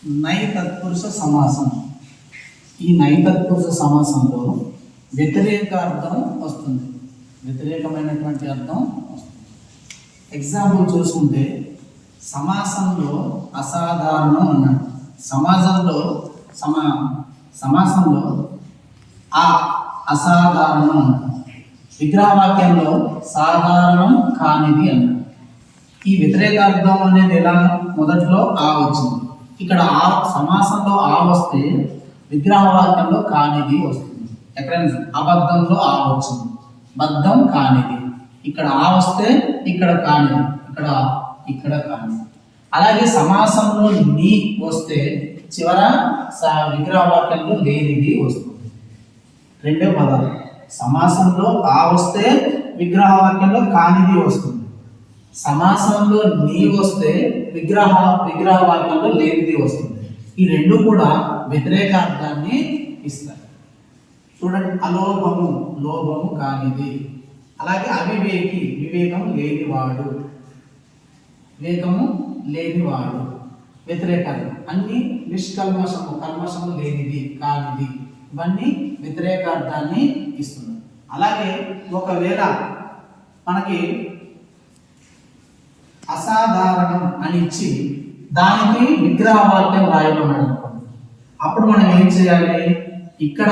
నై తత్పురుష సమాసం. ఈ నై తత్పురుష సమాసంలో వ్యతిరేక అర్థం వస్తుంది, వ్యతిరేకమైనటువంటి అర్థం వస్తుంది. ఎగ్జాంపుల్ చూసుకుంటే సమాసంలో అసాధారణం అన్నాడు. సమాసంలో ఆ అసాధారణం అన్నాడు. విగ్రహవాక్యంలో సాధారణం కానిది అన్నాడు. ఈ వ్యతిరేకార్థం అనేది ఎలా మొదట్లో ఆ వచ్చింది, ఇక్కడ ఆ సమాసంలో ఆ వస్తే విగ్రహవాక్యంలో కానిది వస్తుంది. ఎక్కడైనా అబద్ధంలో ఆ వచ్చింది, బద్ధం కానిది. ఇక్కడ ఆ వస్తే ఇక్కడ కానిది, ఇక్కడ కానిది. అలాగే సమాసంలో నీ వస్తే చివర విగ్రహవాక్యంలో లేనిది వస్తుంది. రెండే పదాలు. సమాసంలో ఆ వస్తే విగ్రహవాక్యంలో కానిది వస్తుంది. సమాసంలో నీ వస్తే విగ్రహవాక్యంలో లేనిది వస్తుంది. ఈ రెండు కూడా వ్యతిరేక అర్థాన్ని ఇస్తాయి. చూడండి, అలోభము లోభము కానిది. అలాగే అవివేకి వివేకం లేనివాడు, వివేకము లేనివాడు వ్యతిరేకాలు. అన్ని నిష్కల్మషము కల్మషము లేనిది కానిది, ఇవన్నీ వ్యతిరేకార్థాన్ని ఇస్తుంది. అలాగే ఒకవేళ మనకి అసాధారణం అని ఇచ్చి దానికి విగ్రహవాక్యం రాయమన్నాడు అనుకోండి, అప్పుడు మనం ఏం చేయాలి? ఇక్కడ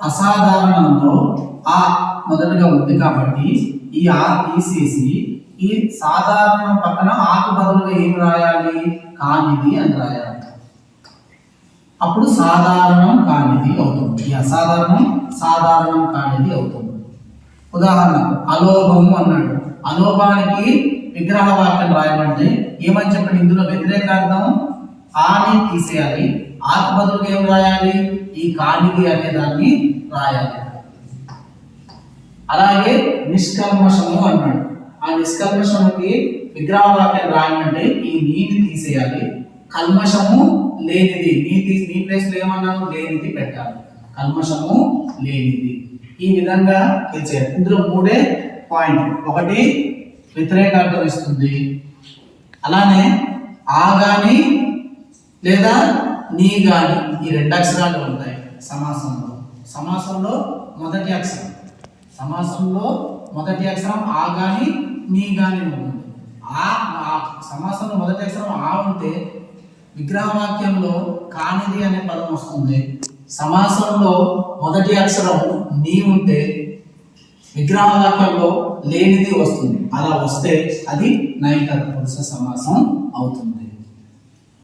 అసాధారణంలో ఆ మొదటగా ఉంది కాబట్టి ఈ ఆ తీసేసి ఈ సాధారణం పక్కన ఆకు బదులుగా ఏం రాయాలి? కానిది అని రాయాలి. అప్పుడు సాధారణం కానిది అవుతుంది. ఈ అసాధారణం సాధారణం కానిది అవుతుంది. ఉదాహరణకు అలోభము అన్నాడు. అలోభానికి విగ్రహవాక్యం రాయమంటే ఏమని చెప్పండి? ఇందులో వ్యతిరేకార్థం ఆని తీసేయాలి, ఆకు బదులుగా ఏం రాయాలి? ఈ కానిది అనే దాన్ని రాయాలి. అలాగే నిష్కల్మషము అన్నాడు. ఆ నిష్కల్మషముకి విగ్రహవాక్యం రాయమంటే ఈ నీని తీసేయాలి, కల్మషము లేనిది నీ ప్లేస్ లో ఏమన్నాను? లేనిది పెట్టాలి, కల్మషము లేనిది. ఈ విధంగా ఇచ్చారు. ఇందులో మూడే పాయింట్. ఒకటి వ్యతిరేకార్థం ఇస్తుంది, అలానే ఆ గాని లేదా నీ గాని ఈ రెండు అక్షరాలు ఉంటాయి సమాసంలో మొదటి అక్షరం. సమాసంలో మొదటి అక్షరం ఆ గాని నీ గాని ఉంటుంది. ఆ సమాసంలో మొదటి అక్షరం ఆ ఉంటే విగ్రహవాక్యంలో కానిది అనే పదం వస్తుంది. సమాసంలో మొదటి అక్షరం నీ ఉంటే విగ్రహవాక్యంలో లేనిది వస్తుంది. అలా వస్తే అది నై తత్పురుష సమాసం అవుతుంది.